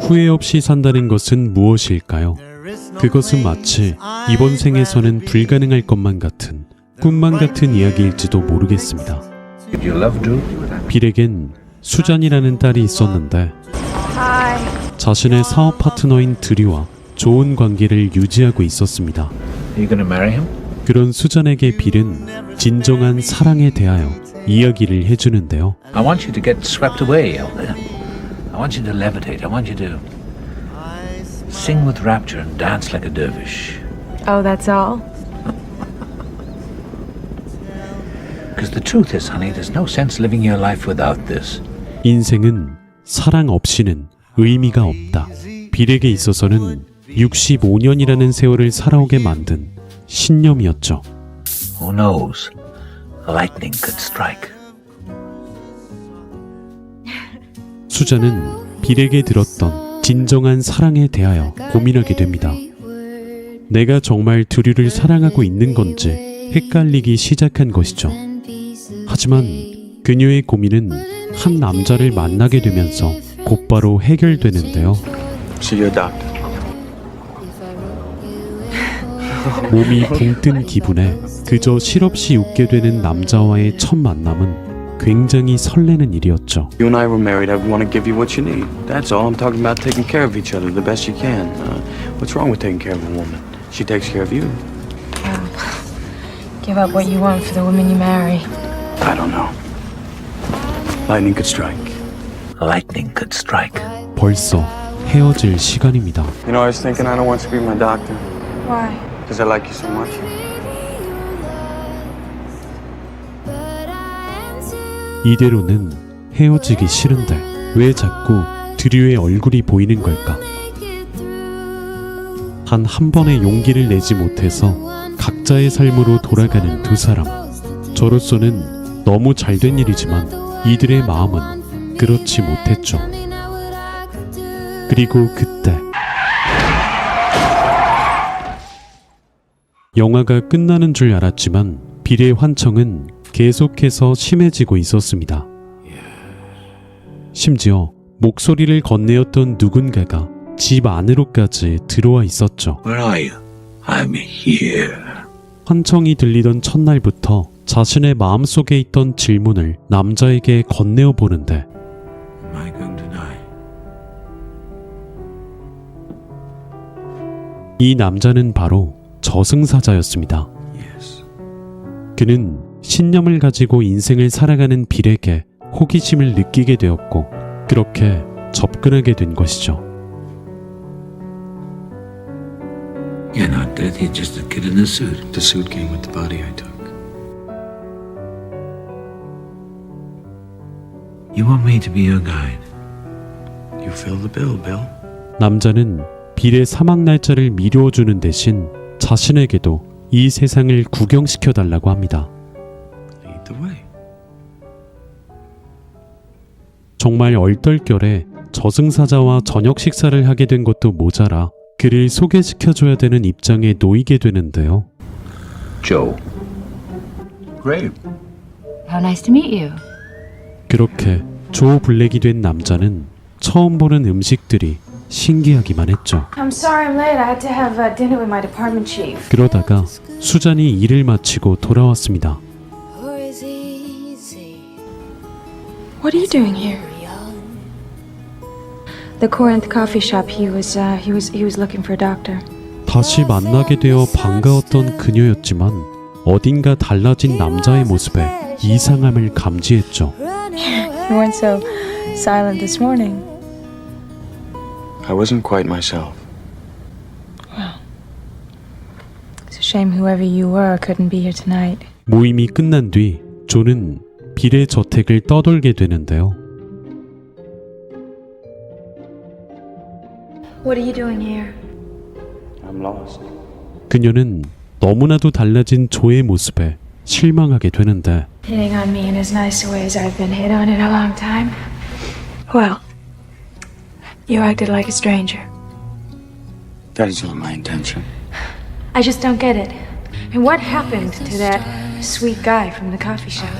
후회 없이 산다는 것은 무엇일까요? 그것은 마치 이번 생에서는 불가능할 것만 같은 꿈만 같은 이야기일지도 모르겠습니다. 빌에겐 수잔이라는 딸이 있었는데 자신의 사업 파트너인 드류와 좋은 관계를 유지하고 있었습니다. 그런 수잔에게 빌은 진정한 사랑에 대하여 이야기를 해주는데요. I want you to get swept away, Elder. I want you to levitate. I want you to sing with rapture and dance like a dervish. Oh, that's all? Because the truth is, honey, there's no sense living your life without this. 인생은 사랑 없이는 의미가 없다. 빌에게 있어서는 65년이라는 세월을 살아오게 만든 신념이었죠. Who knows? Lightning could strike. 수잔은 빌에게 들었던 진정한 사랑에 대하여 고민하게 됩니다. 내가 정말 드류를 사랑하고 있는 건지 헷갈리기 시작한 것이죠. 하지만 그녀의 고민은 한 남자를 만나게 되면서 곧바로 해결되는데요. 몸이 붕 뜬 기분에 그저 실없이 웃게 되는 남자와의 첫 만남은 굉장히 설레는 일이었죠. You and I were married. I want to give you what you need. That's all. I'm talking about taking care of each other the best you can. What's wrong with taking care of a woman? She takes care of you. Give up what you want for the woman you marry. I don't know. Lightning could strike. Lightning could strike. 벌써 헤어질 시간입니다. You know, I was thinking I don't want you to be my doctor. Why? Because I like you so much. 이대로는 헤어지기 싫은데 왜 자꾸 드류의 얼굴이 보이는 걸까? 단 한 번의 용기를 내지 못해서 각자의 삶으로 돌아가는 두 사람. 저로서는 너무 잘된 일이지만 이들의 마음은 그렇지 못했죠. 그리고 그때 영화가 끝나는 줄 알았지만 빌의 환청은 계속해서 심해지고 있었습니다. 심지어 목소리를 건네었던 누군가가 집 안으로까지 들어와 있었죠. Where are you? I'm here. 환청이 들리던 첫날부터 자신의 마음속에 있던 질문을 남자에게 건네어 보는데 Am I going to die? 이 남자는 바로 저승사자였습니다. Yes. 그는 신념을 가지고 인생을 살아가는 빌에게 호기심을 느끼게 되었고 그렇게 접근하게 된 것이죠. You're not dead. You're just a kid in a suit. The suit came with the body I took. You want me to be your guide? You fill the bill, Bill. 남자는 빌의 사망 날짜를 미루어 주는 대신 자신에게도 이 세상을 구경시켜 달라고 합니다. Lead the way. 정말 얼떨결에 저승사자와 저녁 식사를 하게 된 것도 모자라 그를 소개시켜줘야 되는 입장에 놓이게 되는데요. Joe. Great. How nice to meet you. 그렇게 조 블랙이 된 남자는 처음 보는 음식들이 신기하기만 했죠. I'm sorry I'm late. I had to have dinner with my department chief. 그러다가 수잔이 일을 마치고 돌아왔습니다. What are you doing here? The Corinth coffee shop. He was looking for a doctor. 다시 만나게 되어 반가웠던 그녀였지만 어딘가 달라진 남자의 모습에 이상함을 감지했죠. You weren't so silent this morning. I wasn't quite myself. It's a shame whoever you were couldn't be here tonight. 모임이 끝난 뒤 조는 빌의 저택을 떠돌게 되는데요. What are you doing here? I'm lost. 그녀는 너무나도 달라진 조의 모습에 실망하게 되는데 Hitting on me in as nice a way as I've been hit on in a long time. Well, you acted like a stranger. That is not my intention. I just don't get it. And what happened to that sweet guy from the coffee shop?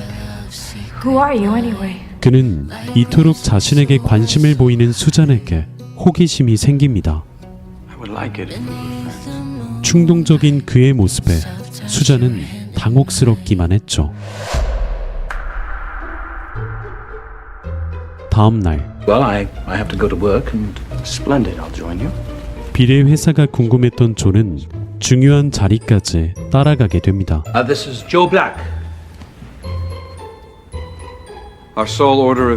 Who are you anyway? 그는 이토록 자신에게 관심을 보이는 수잔에게 호기심이 생깁니다. I would like it if we were friends. 충동적인 그의 모습에 수잔은 당혹스럽기만 했죠. 다음 날 Well, I have to go to work and Splendid, I'll join you. 빌의 회사가 궁금했던 존은 중요한 자리까지 따라가게 됩니다. this is Joe Black. Our sole order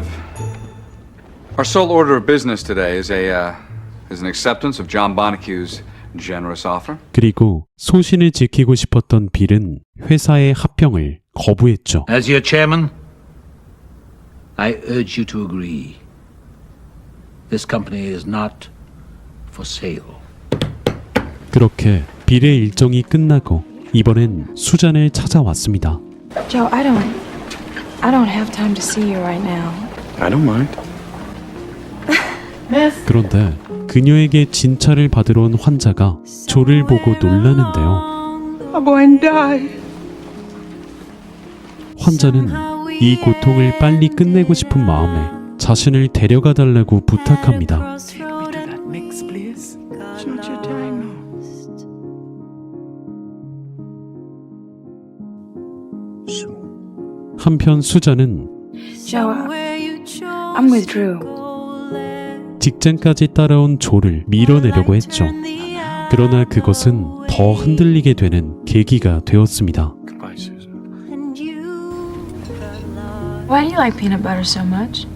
of business today is an acceptance of John Bonacue's generous offer. 그리고 소신을 지키고 싶었던 빌은 회사의 합병을 거부했죠. As your chairman, I urge you to agree. This company is not for sale. 그렇게 빌의 일정이 끝나고 이번엔 수잔을 찾아왔습니다. Joe, I don't have time to see you right now. I don't mind. 그런데 그녀에게 진찰을 받으러 온 환자가 조를 보고 놀라는데요. I'm going to die. 환자는 이 고통을 빨리 끝내고 싶은 마음에 자신을 데려가 달라고 부탁합니다. Take me to that next place. It's not your time now. 한편 수잔은 Joe, I'm with Drew. 직장까지 따라온 조를 밀어내려고 했죠. 그러나 그것은 더 흔들리게 되는 계기가 되었습니다. Goodbye, Susan. Why do you like peanut butter so much?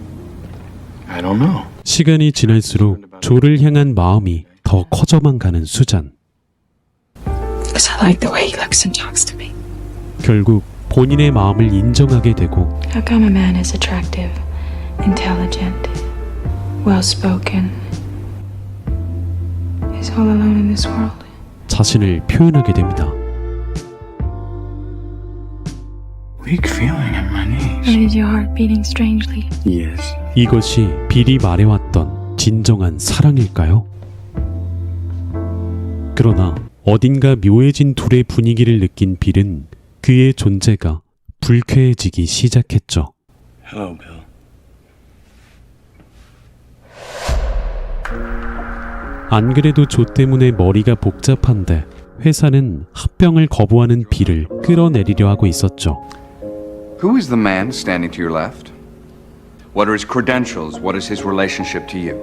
I don't know. 시간이 지날수록 조를 향한 마음이 더 커져만 가는 수잔. Because I like the way he looks and talks to me. 결국 본인의 마음을 인정하게 되고 How come a man is attractive, intelligent, well-spoken, is all alone in this world? 자신을 표현하게 됩니다. Weak feeling in my knees. And is your heart beating strangely? Yes. 이것이 빌이 말해왔던 진정한 사랑일까요? 그러나 어딘가 묘해진 둘의 분위기를 느낀 빌은 그의 존재가 불쾌해지기 시작했죠. Hello, Bill. 안 그래도 조 때문에 머리가 복잡한데 회사는 합병을 거부하는 빌을 끌어내리려 하고 있었죠. Who is the man standing to your left? What are his credentials? What is his relationship to you?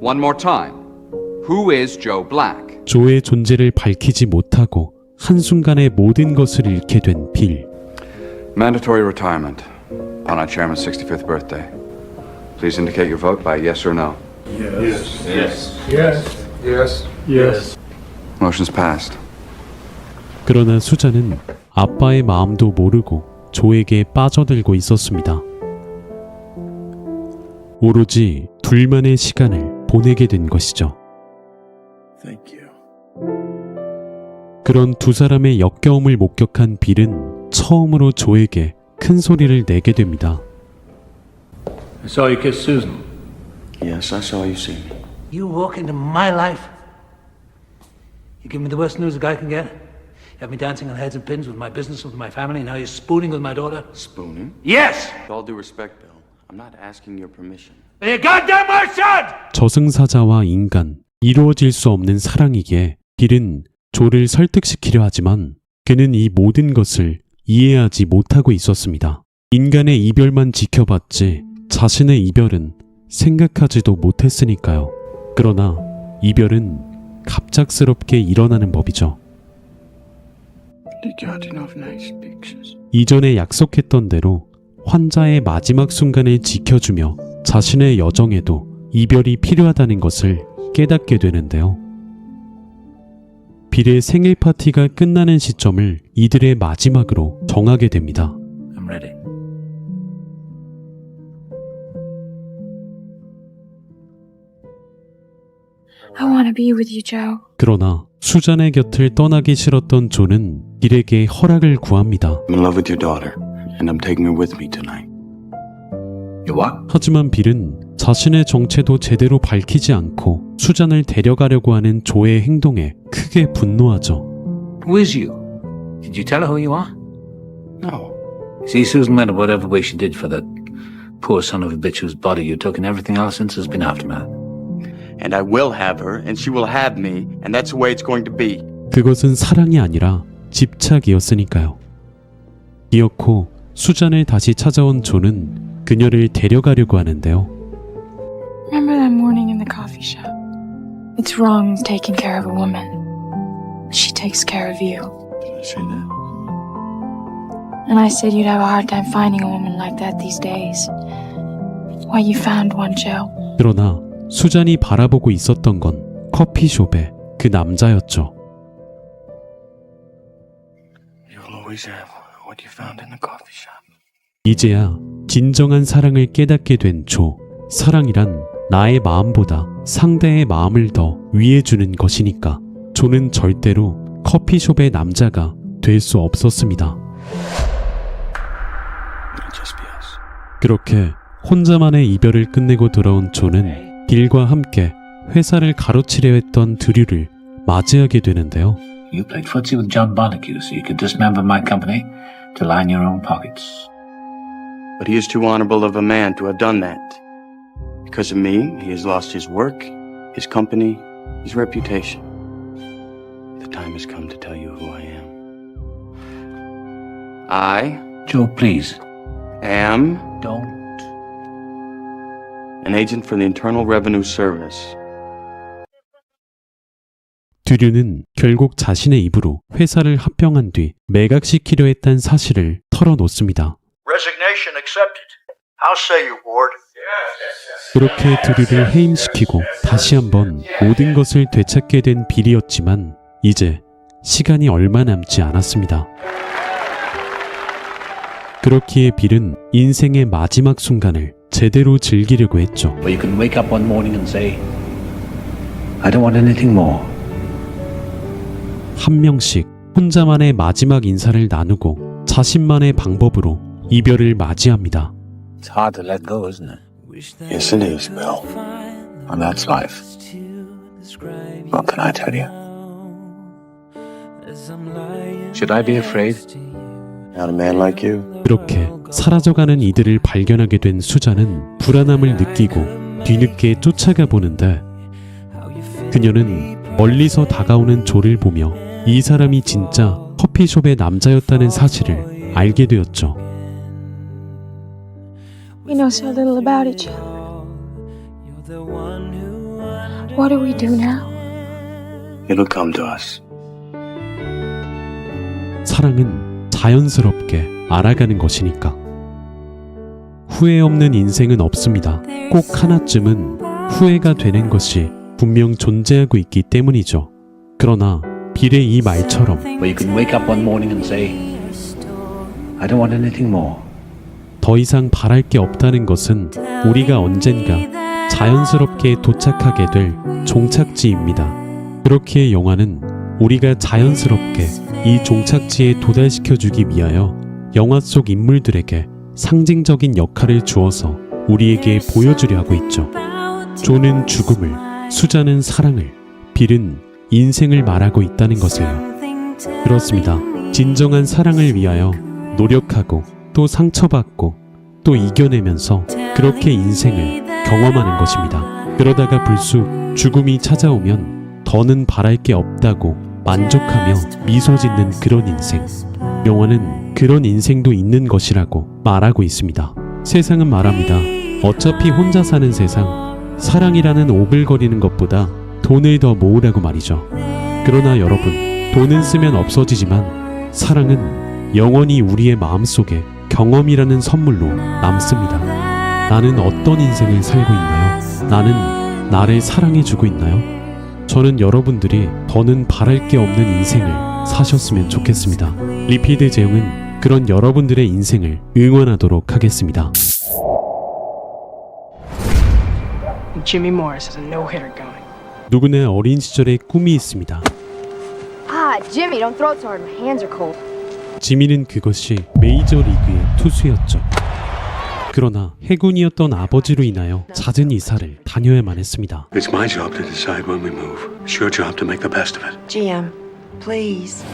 One more time. Who is Joe Black? 조의 존재를 밝히지 못하고 한순간에 모든 것을 잃게 된 빌. Mandatory retirement on our chairman's 65th birthday. Please indicate your vote by yes or no. Yes. Motion's passed. 그러나 수잔은 아빠의 마음도 모르고 조에게 빠져들고 있었습니다. 오로지 둘만의 시간을 보내게 된 것이죠. Thank you. 그런 두 사람의 역겨움을 목격한 빌은 처음으로 조에게 큰 소리를 내게 됩니다. I saw you kiss Susan. Yes, I saw you see me. You walk into my life. You give me the worst news a guy can get. You have me dancing on heads and pins with my business, with my family. Now you're spooning with my daughter. Spooning? Yes! With all due respect, Bill, I'm not asking your permission. You goddamn right, son! 저승사자와 인간, 이루어질 수 없는 사랑이기에 빌은 조를 설득시키려 하지만 그는 이 모든 것을 이해하지 못하고 있었습니다. 인간의 이별만 지켜봤지 자신의 이별은 생각하지도 못했으니까요. 그러나 이별은 갑작스럽게 일어나는 법이죠. You got enough nice pictures. 이전에 약속했던 대로 환자의 마지막 순간을 지켜주며 자신의 여정에도 이별이 필요하다는 것을 깨닫게 되는데요. 빌의 생일 파티가 끝나는 시점을 이들의 마지막으로 정하게 됩니다. I'm ready. I want to be with you, Joe. 그러나 수잔의 곁을 떠나기 싫었던 존은 빌에게 허락을 구합니다. I'm in love with your daughter, and I'm taking her with me tonight. You what? 하지만 빌은 자신의 정체도 제대로 밝히지 않고 수잔을 데려가려고 하는 조의 행동에 크게 분노하죠. Who is you? Did you tell her who you are? No. See, Susan went whatever way she did for that poor son of a bitch whose body you took and everything else since has been aftermath. And I will have her, and she will have me, and that's the way it's going to be. 그것은 사랑이 아니라 집착이었으니까요. 이어코 수잔을 다시 찾아온 존은 그녀를 데려가려고 하는데요. Remember that morning in the coffee shop? It's wrong taking care of a woman. She takes care of you. Did I say that? And I said you'd have a hard time finding a woman like that these days. Well, you found one, Joe. 그러나 수잔이 바라보고 있었던 건 커피숍의 그 남자였죠. You'll always have what you found in the coffee shop. 이제야 진정한 사랑을 깨닫게 된 조. 사랑이란 나의 마음보다 상대의 마음을 더 위해 주는 것이니까 조는 절대로 커피숍의 남자가 될 수 없었습니다. It'll just be us. 그렇게 혼자만의 이별을 끝내고 돌아온 조는 빌과 함께 회사를 가로치려 했던 드류를 맞이하게 되는데요. You played footsie with John Bonacue so you could dismember my company to line your own pockets. But he is too honorable of a man to have done that. Because of me, he has lost his work, his company, his reputation. The time has come to tell you who I am. I Joe, please, am don't. an agent for the Internal Revenue Service. 드류는 결국 자신의 입으로 회사를 합병한 뒤 매각시키려 했다는 사실을 털어놓습니다. Resignation accepted. How say you, Ward? 그렇게 드류를 해임시키고 다시 한번 모든 것을 되찾게 된 빌이었지만 이제 시간이 얼마 남지 않았습니다. 그렇기에 빌은 인생의 마지막 순간을 제대로 즐기려고 했죠. But you can wake up one morning and say, I don't want anything more. 한 명씩 혼자만의 마지막 인사를 나누고 자신만의 방법으로 이별을 맞이합니다. It's hard to let go, isn't it? Yes, it is, Bill. And that's life. What can I tell you? Should I be afraid? Not a man like you. 그렇게 사라져가는 이들을 발견하게 된 수잔은 불안함을 느끼고 뒤늦게 쫓아가 보는데 그녀는 멀리서 다가오는 조를 보며 이 사람이 진짜 커피숍의 남자였다는 사실을 알게 되었죠. We know so little about each other. What do we do now? It'll come to us. 사랑은 자연스럽게 알아가는 것이니까. 후회 없는 인생은 없습니다. 꼭 하나쯤은 후회가 되는 것이 분명 존재하고 있기 때문이죠. 그러나 빌의 이 말처럼 But you can wake up one morning and say, I don't want anything more. 더 이상 바랄 게 없다는 것은 우리가 언젠가 자연스럽게 도착하게 될 종착지입니다. 그렇기에 영화는 우리가 자연스럽게 이 종착지에 도달시켜주기 위하여 영화 속 인물들에게 상징적인 역할을 주어서 우리에게 보여주려 하고 있죠. 조는 죽음을, 수잔은 사랑을, 빌은 인생을 말하고 있다는 것이에요. 그렇습니다. 진정한 사랑을 위하여 노력하고 또 상처받고 또 이겨내면서 그렇게 인생을 경험하는 것입니다. 그러다가 불쑥 죽음이 찾아오면 더는 바랄 게 없다고 만족하며 미소 짓는 그런 인생. 영화는 그런 인생도 있는 것이라고 말하고 있습니다. 세상은 말합니다. 어차피 혼자 사는 세상, 사랑이라는 오글거리는 것보다 돈을 더 모으라고 말이죠. 그러나 여러분, 돈은 쓰면 없어지지만 사랑은 영원히 우리의 마음속에 경험이라는 선물로 남습니다. 나는 어떤 인생을 살고 있나요? 나는 나를 사랑해주고 있나요? 저는 여러분들이 더는 바랄 게 없는 인생을 사셨으면 좋겠습니다. 리피드 제용은 그런 여러분들의 인생을 응원하도록 하겠습니다. Jimmy Morris has a no-hitter going. 누구나 어린 시절에 꿈이 있습니다. Ah, Jimmy, don't throw it so hard. My hands are cold. 지미는 그것이 메이저리그의 투수였죠. 그러나 해군이었던 아버지로 인하여 잦은 이사를 다녀야만 했습니다. It's my job to decide when we move. It's your job to make the best of it. GM, please.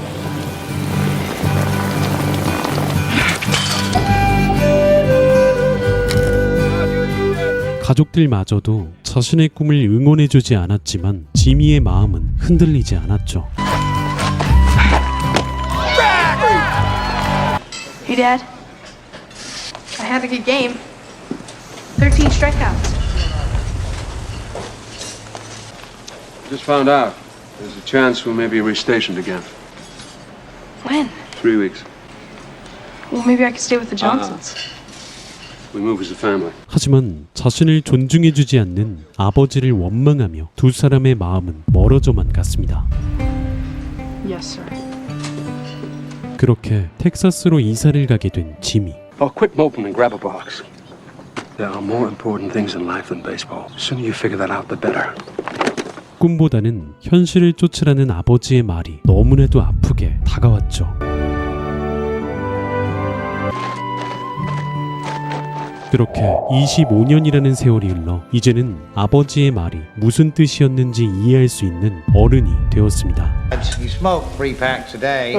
가족들마저도 자신의 꿈을 응원해주지 않았지만 지미의 마음은 흔들리지 않았죠. Hey, Dad. I had a good game. 13 strikeouts. Just found out. There's a chance we may be restationed again. When? 3 weeks. Well, maybe I could stay with the Johnsons. We move as a family. 하지만 자신을 존중해주지 않는 아버지를 원망하며 두 사람의 마음은 멀어져만 갔습니다. Yes, sir. 그렇게 텍사스로 이사를 가게 된 지미. Oh, quit moping and grab a box. There are more important things in life than baseball. The sooner you figure that out, the better. 꿈보다는 현실을 쫓으라는 아버지의 말이 너무나도 아프게 다가왔죠. 그렇게 25년이라는 세월이 흘러 이제는 아버지의 말이 무슨 뜻이었는지 이해할 수 있는 어른이 되었습니다. You smoke 3 packs a day.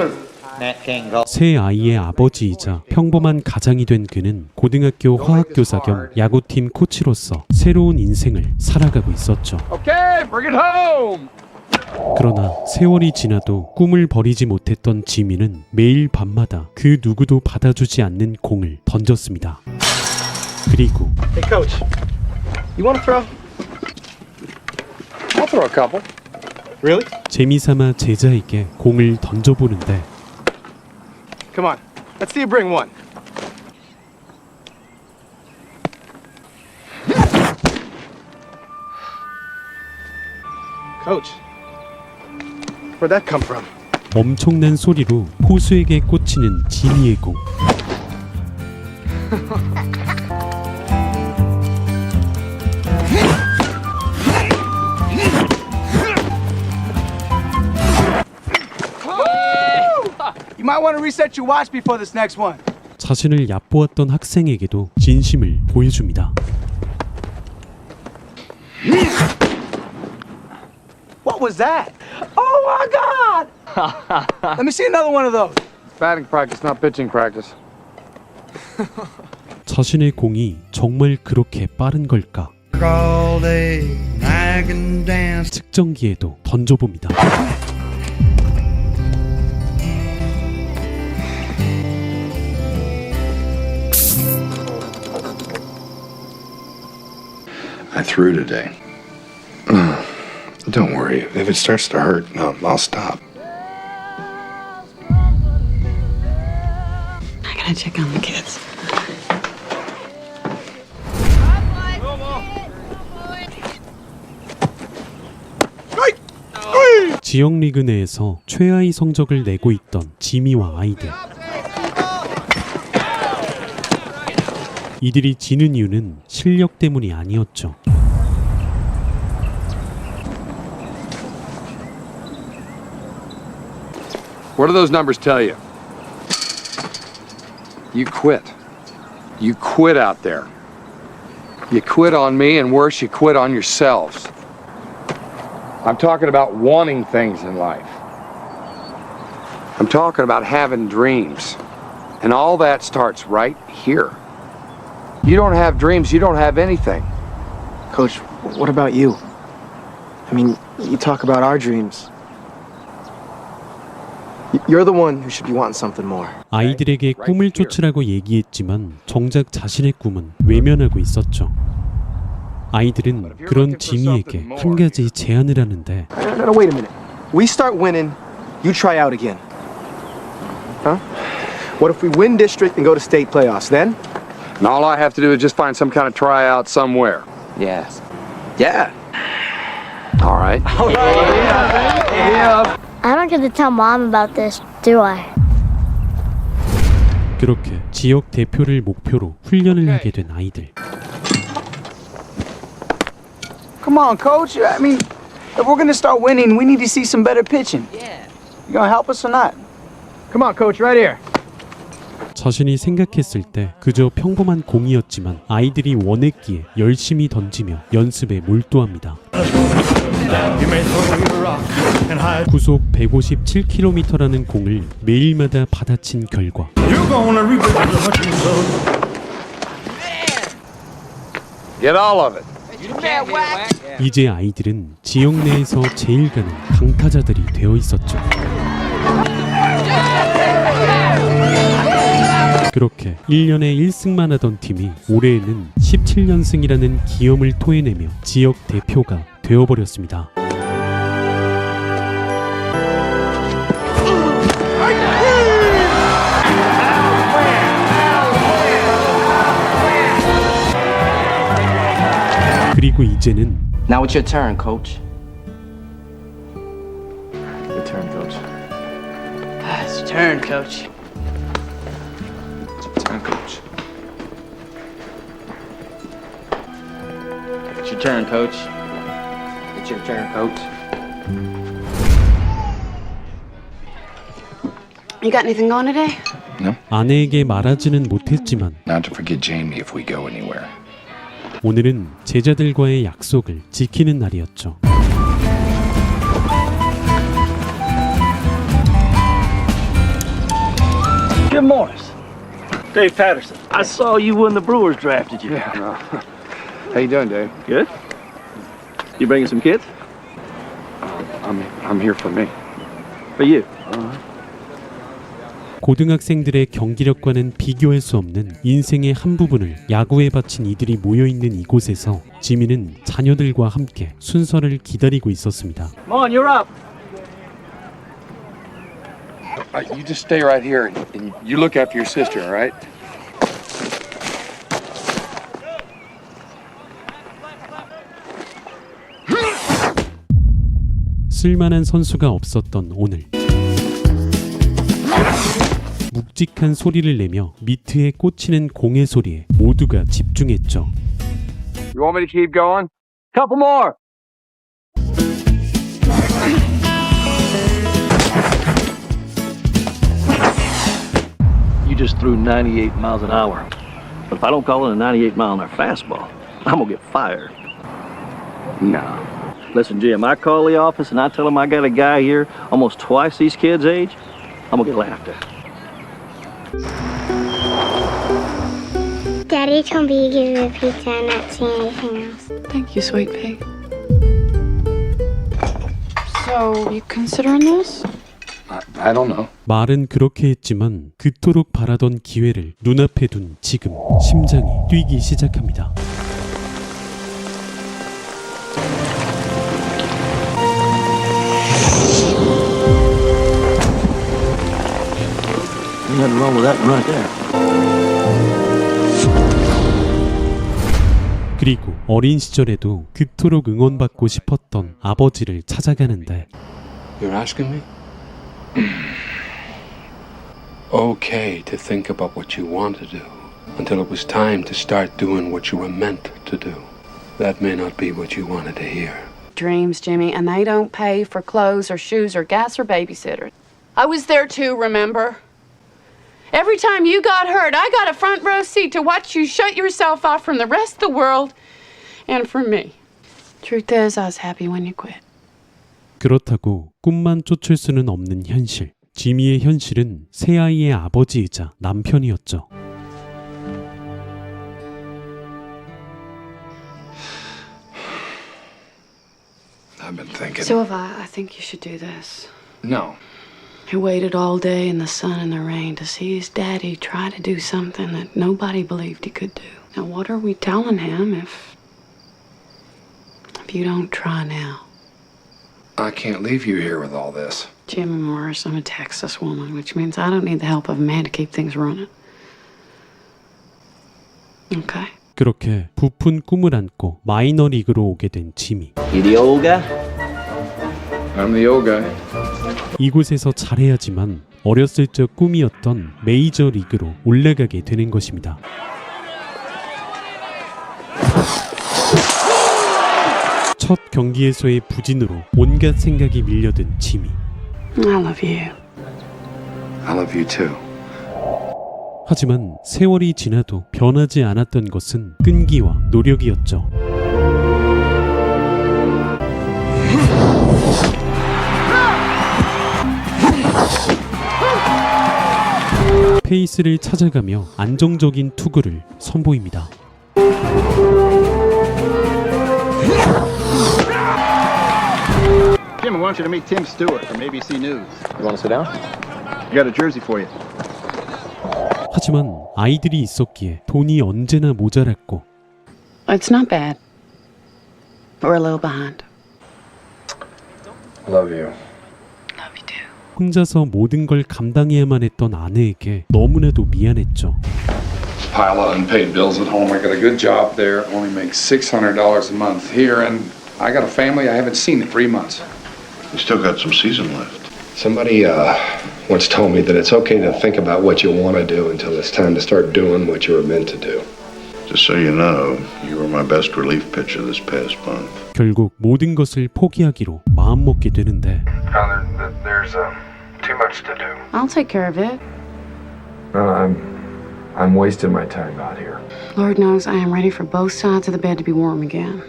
Nat King Gold. 세 아이의 아버지이자 평범한 가장이 된 그는 고등학교 화학교사 겸 야구팀 코치로서 새로운 인생을 살아가고 있었죠. Okay, bring it home! 그러나 세월이 지나도 꿈을 버리지 못했던 지미는 매일 밤마다 그 누구도 받아주지 않는 공을 던졌습니다. 그리고 Hey, Coach. You want to throw? I'll throw a couple. Really? 재미삼아 제자에게 공을 던져보는데 Come on. Let's see you bring one. Coach. Where'd that come from? 엄청난 소리로 포수에게 꽂히는 지미의 공. You might want to reset your watch before this next one. 자신을 얕보았던 학생에게도 진심을 보여줍니다. What was that? Oh my God! Let me see another one of those. Batting practice, not pitching practice. 자신의 공이 정말 그렇게 빠른 걸까? 측정기에도 던져봅니다. I threw today. Don't worry. If it starts to hurt, I'll stop. I gotta check on the kids. 지역 리그 내에서 최하위 성적을 내고 있던 지미와 아이들. 이들이 지는 이유는 실력 때문이 아니었죠. What do those numbers tell you? You quit. You quit out there. You quit on me, and worse, you quit on yourselves. I'm talking about wanting things in life. I'm talking about having dreams. And all that starts right here. You don't have dreams, you don't have anything. Coach, what about you? I mean, you talk about our dreams. You're the one who should be wanting something more. 아이들에게 꿈을 쫓으라고 얘기했지만 정작 자신의 꿈은 외면하고 있었죠. 아이들은 그런 지미에게 한 가지 제안을 하는데 No, wait a minute. We start winning, you try out again. Huh? What if we win district and go to state playoffs? Then? And all I have to do is just find some kind of tryout somewhere. Yes. Yeah. All right. I don't get to tell Mom about this, do I? 그렇게 지역 대표를 목표로 훈련을 하게 된 아이들. Come on, Coach. I mean, if we're going to start winning, we need to see some better pitching. Yeah. You going to help us or not? Come on, Coach, right here. 자신이 생각했을 때 그저 평범한 공이었지만 아이들이 원했기에 열심히 던지며 연습에 몰두합니다. 구속 157km라는 공을 매일마다 받아친 결과 Get all of it. 이제 아이들은 지역 내에서 제일 가는 강타자들이 되어 있었죠. 그렇게 1년에 1승만 하던 팀이 올해에는 17연승이라는 기염을 토해내며 지역 대표가 되어버렸습니다. 그리고 이제는 Now it's your turn, coach. Your turn, coach. It's your turn, coach. It's your turn, coach. It's your turn, coach. It's your turn, coach. You got anything going today? 아내에게 말하지는 못했지만 Not to forget Jamie if we go anywhere. 오늘은 제자들과의 약속을 지키는 날이었죠. Jim Morris. Dave Patterson. I saw you when the Brewers drafted you. Yeah. How you doing, Dave? Good. You bringing some kids? I'm here for me. For you. 고등학생들의 경기력과는 비교할 수 없는 인생의 한 부분을 야구에 바친 이들이 모여있는 이곳에서 지미는 자녀들과 함께 순서를 기다리고 있었습니다. Come on, you're up. You just stay right here and you look after your sister, all right? 쓸만한 선수가 없었던 오늘. 묵직한 소리를 내며 미트에 꽂히는 공의 소리에 모두가 집중했죠. You want me to keep going? Couple more. You just threw 98 miles an hour. But if I don't call it a 98 mile an hour fastball, I'm gonna get fired. No. Listen, Jim, I call the office and I tell them I got a guy here almost twice these kids' age, I'm gonna get laughed at. Daddy told me to give you a pizza and not say anything else. Thank you, sweet pig. So, you considering this? I don't know. 말은 그렇게 했지만 그토록 바라던 기회를 눈앞에 둔 지금 심장이 뛰기 시작합니다. Ain't nothing wrong with that one right there. 그리고 어린 시절에도 그토록 응원받고 싶었던 아버지를 찾아가는데 You're asking me? Okay to think about what you want to do until it was time to start doing what you were meant to do. That may not be what you wanted to hear. Dreams, Jimmy, and they don't pay for clothes or shoes or gas or babysitter. I was there too, remember? Every time you got hurt, I got a front row seat to watch you shut yourself off from the rest of the world and from me. Truth is, I was happy when you quit. 그렇다고 꿈만 쫓을 수는 없는 현실. 지미의 현실은 새 아이의 아버지이자 남편이었죠. I've been thinking. So have I think you should do this. No. He waited all day in the sun and the rain to see his daddy try to do something that nobody believed he could do. Now, what are we telling him if you don't try now? I can't leave you here with all this. Jim Morris, I'm a Texas woman, which means I don't need the help of a man to keep things running. Okay? 그렇게 부푼 꿈을 안고 마이너리그로 오게 된 지미. You the old guy? I'm the old guy. 이곳에서 잘해야지만 어렸을 적 꿈이었던 메이저리그로 올라가게 되는 것입니다. 첫 경기에서의 부진으로 온갖 생각이 밀려든 지미. I love you. I love you too. 하지만 세월이 지나도 변하지 않았던 것은 끈기와 노력이었죠. 페이스를 찾아가며 안정적인 투구를 선보입니다. Jim, I want you to meet Tim Stewart from ABC News. You want to sit down? I got a jersey for you. 하지만 아이들이 있었기에 돈이 언제나 모자랐고 It's not bad. We're a little behind. Love you. 혼자서 모든 걸 감당해야만 했던 아내에게 너무나도 미안했죠. Pile of unpaid bills at home. I got a good job there. Only make $600 a month here, and I got a family I haven't seen in 3 months. You still got some season left. Somebody once told me that it's okay to think about what you want to do until it's time to start doing what you were meant to do. Just so you know, you were my best relief pitcher this past month. 결국 모든 것을 포기하기로 마음먹게 되는데 There's too much to do. I'll take care of it. I'm wasting my time out here. Lord knows I am ready for both sides of the bed to be warm again.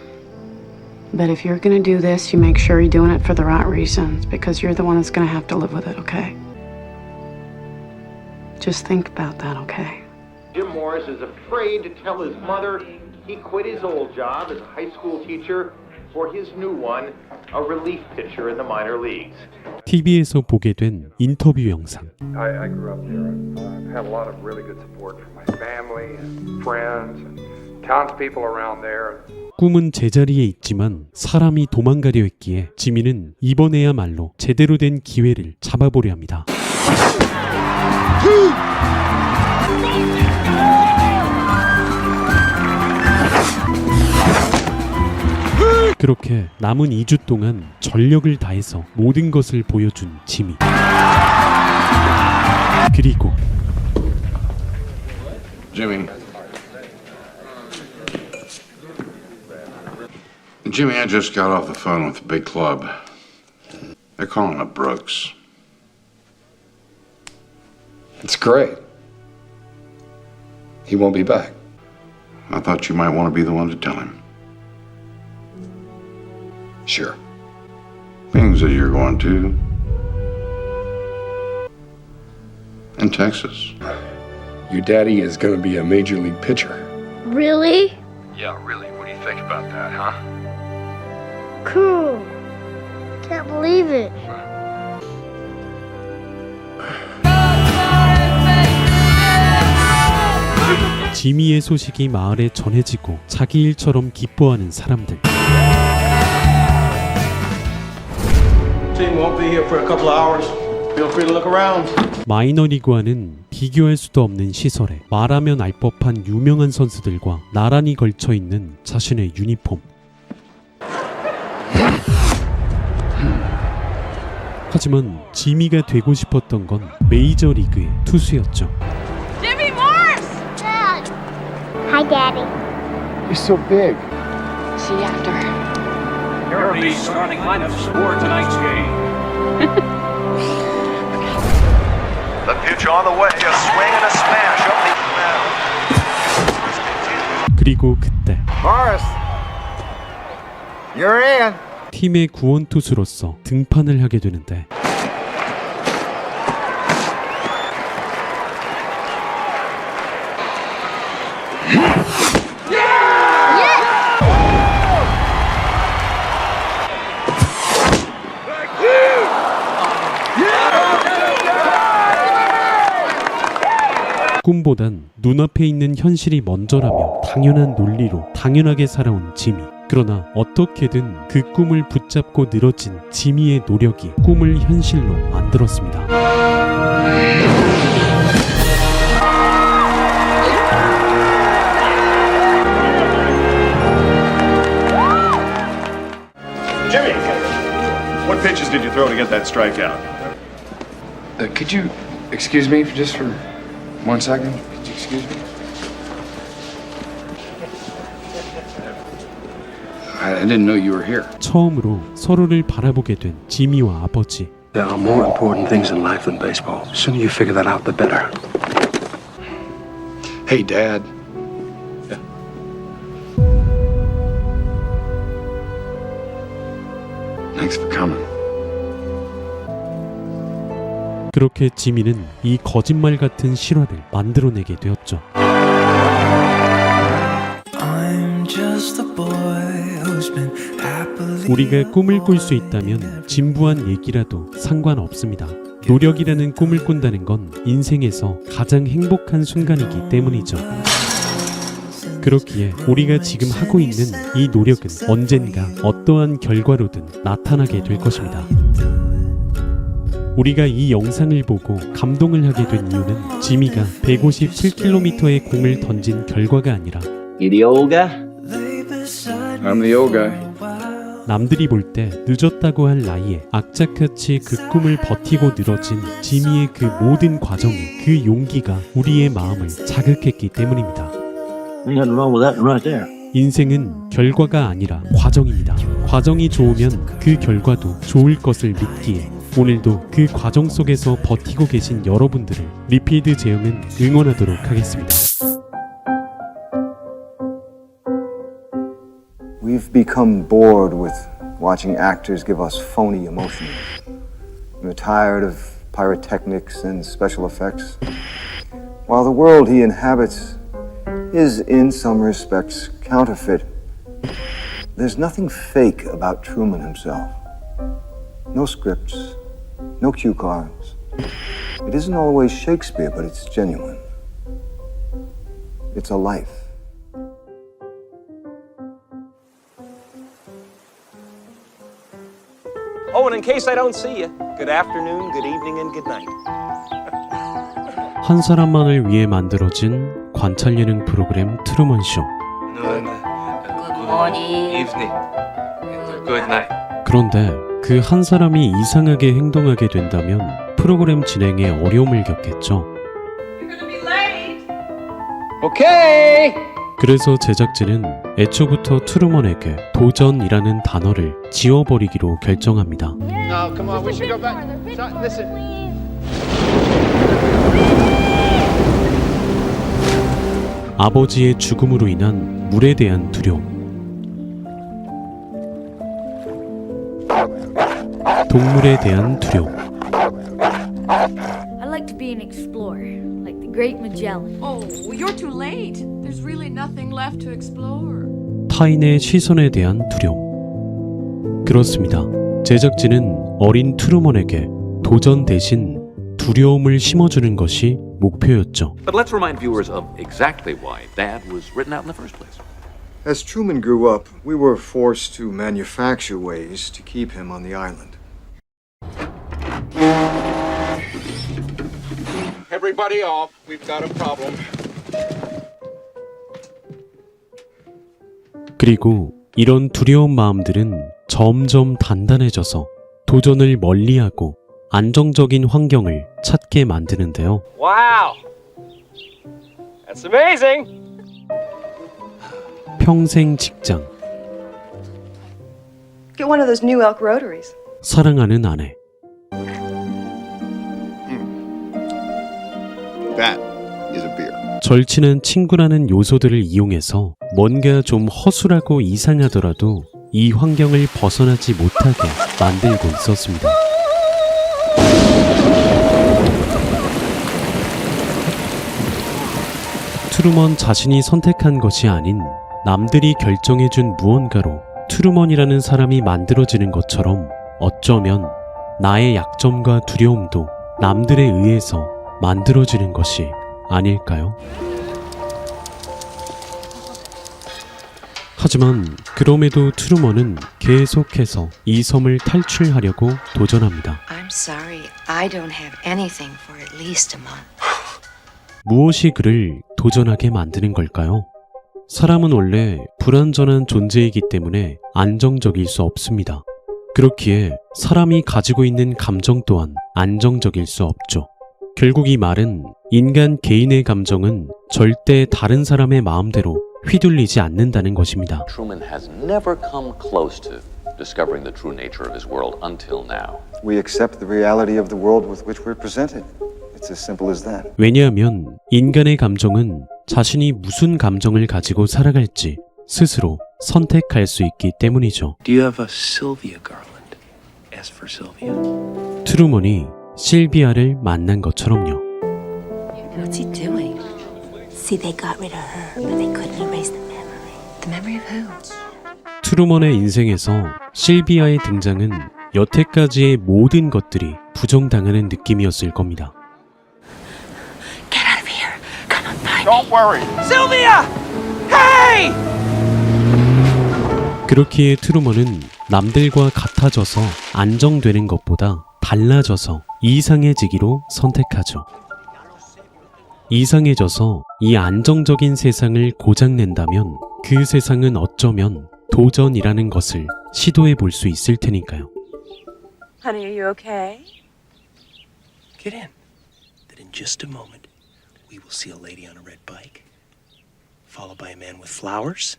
But if you're gonna do this, you make sure you're doing it for the right reasons, because you're the one that's gonna have to live with it, okay? Just think about that, okay? Jim Morris is afraid to tell his mother he quit his old job as a high school teacher for his new one, a relief pitcher in the minor leagues. TV에서 보게 된 인터뷰 영상. I grew up there. I've had a lot of really good support from my family and friends and townspeople around there. 꿈은 제자리에 있지만 사람이 도망가려 했기에 지미는 이번에야말로 제대로 된 기회를 잡아보려 합니다. 그렇게 남은 2주 동안 전력을 다해서 모든 것을 보여준 지미. 그리고 Jimmy, I just got off the phone with the big club. They're calling up Brooks. It's great. He won't be back. I thought you might want to be the one to tell him. Sure. Things that you're going to. In Texas. Your daddy is going to be a major league pitcher. Really? Yeah, really. What do you think about that, huh? Cool. Can't believe it. 지미의 소식이 마을에 전해지고 자기 일처럼 기뻐하는 사람들. Team won't be here for a couple of hours. Feel free to look around. 마이너리그와는 비교할 수도 없는 시설에 말하면 알 법한 유명한 선수들과 나란히 걸쳐 있는 자신의 유니폼. 하지만 지미가 되고 싶었던 건 메이저리그의 투수였죠. Jimmy Morris! Dad! Hi, Daddy. You're so big. See you after. Here are the starting lineups for tonight's game. The pitch on the way, a swing and a smash up the mound. 그리고 그때 Morris, you're in. 팀의 구원 투수로서 등판을 하게 되는데 꿈보단 눈앞에 있는 현실이 먼저라며 당연한 논리로 당연하게 살아온 지미. 그러나 어떻게든 그 꿈을 붙잡고 늘어진 지미의 노력이 꿈을 현실로 만들었습니다. Jimmy, what pitches did you throw to get that strikeout? Could you excuse me just for 1 second? Could you excuse me? I didn't know you were here. 처음으로 서로를 바라보게 된 지미와 아버지. There are more important things in life than baseball. The sooner you figure that out, the better. Hey, Dad. Thanks for coming. 그렇게 지미는 이 거짓말 같은 실화를 만들어내게 되었죠. I'm 우리가 꿈을 꿀 수 있다면 진부한 얘기라도 상관없습니다. 노력이라는 꿈을 꾼다는 건 인생에서 가장 행복한 순간이기 때문이죠. 그렇기에 우리가 지금 하고 있는 이 노력은 언젠가 어떠한 결과로든 나타나게 될 것입니다. 우리가 이 영상을 보고 감동을 하게 된 이유는 지미가 157km의 공을 던진 결과가 아니라 You the old guy? I'm the old guy. 남들이 볼 때 늦었다고 할 나이에 악착같이 그 꿈을 버티고 늘어진 지미의 그 모든 과정이, 그 용기가 우리의 마음을 자극했기 때문입니다. Ain't nothing wrong with that right there. 인생은 결과가 아니라 과정입니다. 과정이 좋으면 그 결과도 좋을 것을 믿기에 오늘도 그 과정 속에서 버티고 계신 여러분들을 리필드 제형은 응원하도록 하겠습니다. We've become bored with watching actors give us phony emotions. We're tired of pyrotechnics and special effects. While the world he inhabits is in some respects counterfeit, there's nothing fake about Truman himself. No scripts, no cue cards. It isn't always Shakespeare, but it's genuine. It's a life. Oh, and in case I don't see you, good afternoon, good evening, and good night. 한 사람만을 위해 만들어진 관찰 예능 프로그램 트루먼 쇼. 그런데 그 한 사람이 이상하게 행동하게 된다면 프로그램 진행에 어려움을 겪겠죠. 오케이. 그래서 제작진은 애초부터 트루먼에게 도전이라는 단어를 지워버리기로 결정합니다. No, come on, we should go back. Listen. 아버지의 죽음으로 인한 물에 대한 두려움, 동물에 대한 두려움, I'd like to be an explorer, like the great Magellan. Oh, you're too late. There's really nothing left to explore. 타인의 시선에 대한 두려움. 그렇습니다. 제작진은 어린 트루먼에게 도전 대신 두려움을 심어주는 것이 목표였죠. But let's remind viewers of exactly why Dad was written out in the first place. As Truman grew up, we were forced to manufacture ways to keep him on the island. Everybody off. We've got a problem. 그리고 이런 두려운 마음들은 점점 단단해져서 도전을 멀리하고 안정적인 환경을 찾게 만드는데요. Wow. That's amazing. 평생 직장, Get one of those new elk rotaries. 사랑하는 아내, That is a beer. 절친한 친구라는 요소들을 이용해서 뭔가 좀 허술하고 이상하더라도 이 환경을 벗어나지 못하게 만들고 있었습니다. 트루먼 자신이 선택한 것이 아닌 남들이 결정해준 무언가로 트루먼이라는 사람이 만들어지는 것처럼 어쩌면 나의 약점과 두려움도 남들에 의해서 만들어지는 것이 아닐까요? 하지만 그럼에도 트루먼은 계속해서 이 섬을 탈출하려고 도전합니다. I'm sorry, I don't have anything for at least a month. 무엇이 그를 도전하게 만드는 걸까요? 사람은 원래 불완전한 존재이기 때문에 안정적일 수 없습니다. 그렇기에 사람이 가지고 있는 감정 또한 안정적일 수 없죠. 결국 이 말은 인간 개인의 감정은 절대 다른 사람의 마음대로 휘둘리지 않는다는 것입니다. Truman has never come close to discovering the true nature of his world until now. We accept the reality of the world with which we're presented. It's as simple as that. 왜냐하면 인간의 감정은 자신이 무슨 감정을 가지고 살아갈지 스스로 선택할 수 있기 때문이죠. Do you have a Sylvia garland? As for Sylvia. 트루먼이 실비아를 만난 것처럼요. What's he doing? See, they got rid of her, but they couldn't erase the memory. The memory of who? 트루먼의 인생에서 실비아의 등장은 여태까지의 모든 것들이 부정당하는 느낌이었을 겁니다. Don't worry. Sylvia! Hey! 그렇기에 트루먼은 남들과 같아져서 안정되는 것보다 달라져서 이상해지기로 선택하죠. 이상해져서 이 안정적인 세상을 고장낸다면 그 세상은 어쩌면 도전이라는 것을 시도해 볼 수 있을 테니까요. Honey, are you okay? Get in. That in just a moment, we will see a lady on a red bike, followed by a man with flowers,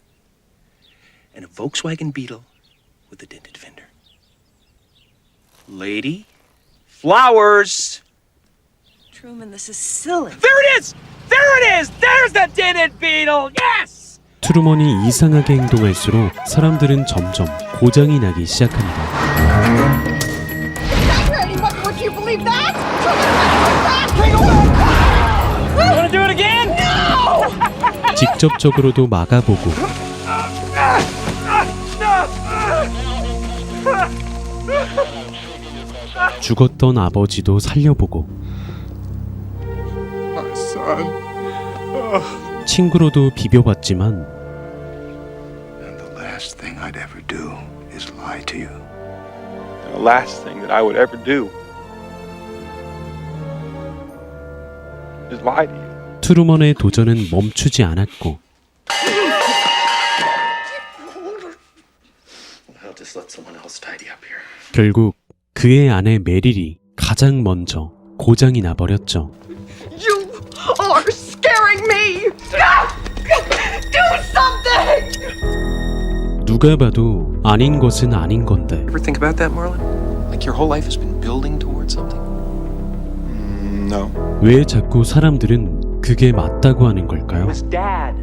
and a Volkswagen Beetle with a dented fender. Lady, flowers! Truman, this is silly. There it is! There it is! There's the dented Beetle! Yes! 트루먼이 이상하게 행동할수록 사람들은 점점 고장이 나기 시작합니다. Would you believe that? You wanna do it again? No! 직접적으로도 막아보고 죽었던 아버지도 살려보고 My son. 친구로도 비벼봤지만 And the last thing I'd ever do is lie to you. The last thing that I would ever do is lie to you. 트루먼의 도전은 멈추지 않았고 I'll just let someone else tidy up here. 결국 그의 아내 메릴이 가장 먼저 고장이 나버렸죠. You are scaring me! Do something! 누가 봐도 아닌 것은 아닌 건데 Ever think about that, Marlon? Like your whole life has been building towards something? No. 왜 자꾸 사람들은 그게 맞다고 하는 걸까요? His dad.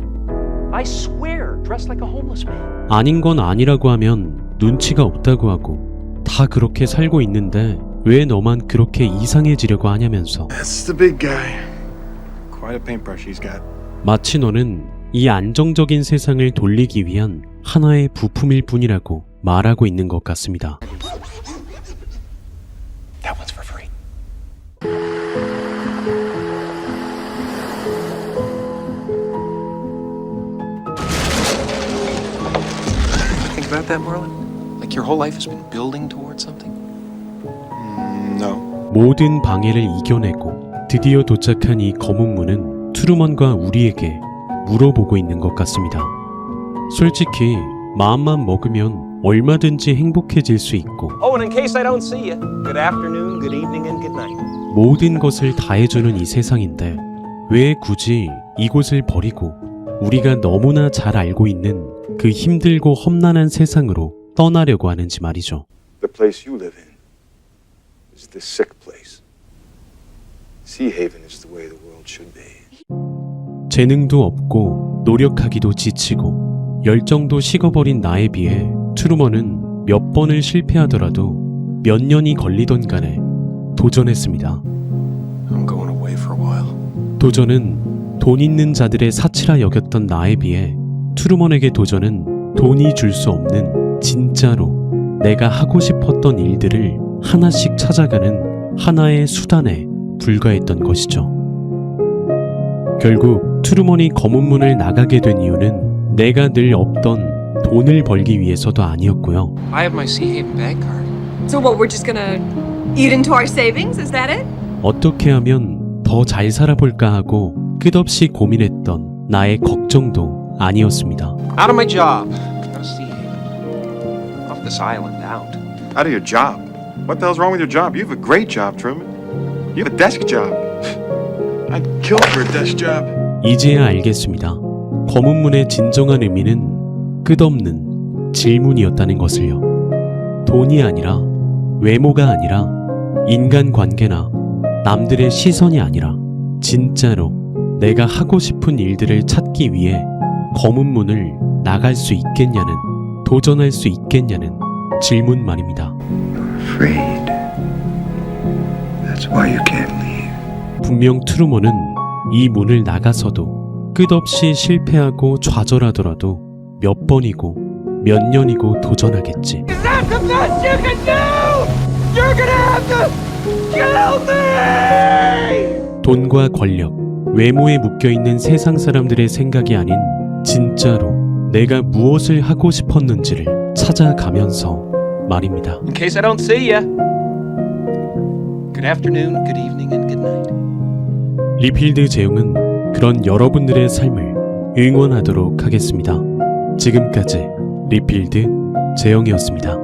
I swear, dressed like a homeless man. 아닌 건 아니라고 하면 눈치가 없다고 하고 다 그렇게 살고 있는데 왜 너만 그렇게 이상해지려고 하냐면서 That's the big guy. Quite a paintbrush he's got. 마치 너는 이 안정적인 세상을 돌리기 위한 하나의 부품일 뿐이라고 말하고 있는 것 같습니다. That one's for free. Think about that, Marlon? Like your whole life has been building towards something? No. 모든 방해를 이겨내고 드디어 도착한 이 검은 문은 트루먼과 우리에게 물어보고 있는 것 같습니다. 솔직히 마음만 먹으면 얼마든지 행복해질 수 있고 Oh, and in case I don't see you, good afternoon, good evening, and good night. 모든 것을 다 해주는 이 세상인데 왜 굳이 이곳을 버리고 우리가 너무나 잘 알고 있는 그 힘들고 험난한 세상으로 떠나려고 하는지 말이죠. The place you live in is the sick place. Sea Haven is the way the world should be. 재능도 없고 노력하기도 지치고 열정도 식어버린 나에 비해 트루먼은 몇 번을 실패하더라도 몇 년이 걸리던 간에 도전했습니다. I'm going away for a while. 도전은 돈 있는 자들의 사치라 여겼던 나에 비해 트루먼에게 도전은 돈이 줄 수 없는 진짜로 내가 하고 싶었던 일들을 하나씩 찾아가는 하나의 수단에 불과했던 것이죠. 결국 트루먼이 검은 문을 나가게 된 이유는 내가 늘 없던 돈을 벌기 위해서도 아니었고요. I have my Sea Haven bank card. So what, we're just gonna eat into our savings? Is that it? 어떻게 하면 더 잘 살아볼까 하고 끝없이 고민했던 나의 걱정도 아니었습니다. Out of my job. Out of Sea Haven. Off this island, out. Out of your job? What the hell's wrong with your job? You have a great job, Truman. You have a desk job. I'd kill for a desk job. 이제야 알겠습니다. 검은 문의 진정한 의미는 끝없는 질문이었다는 것을요. 돈이 아니라 외모가 아니라 인간관계나 남들의 시선이 아니라 진짜로 내가 하고 싶은 일들을 찾기 위해 검은 문을 나갈 수 있겠냐는, 도전할 수 있겠냐는 질문 말입니다. Afraid. That's why you can't leave. 분명 트루먼은 이 문을 나가서도 끝없이 실패하고 좌절하더라도 몇 번이고 몇 년이고 도전하겠지. That's the best you can do! You're gonna have to kill me! 돈과 권력, 외모에 묶여있는 세상 사람들의 생각이 아닌 진짜로 내가 무엇을 하고 싶었는지를 찾아가면서 말입니다. In case I don't see ya. Good afternoon, good evening, and good night. 리필드 재용은 그런 여러분들의 삶을 응원하도록 하겠습니다. 지금까지 리필드 재용이었습니다.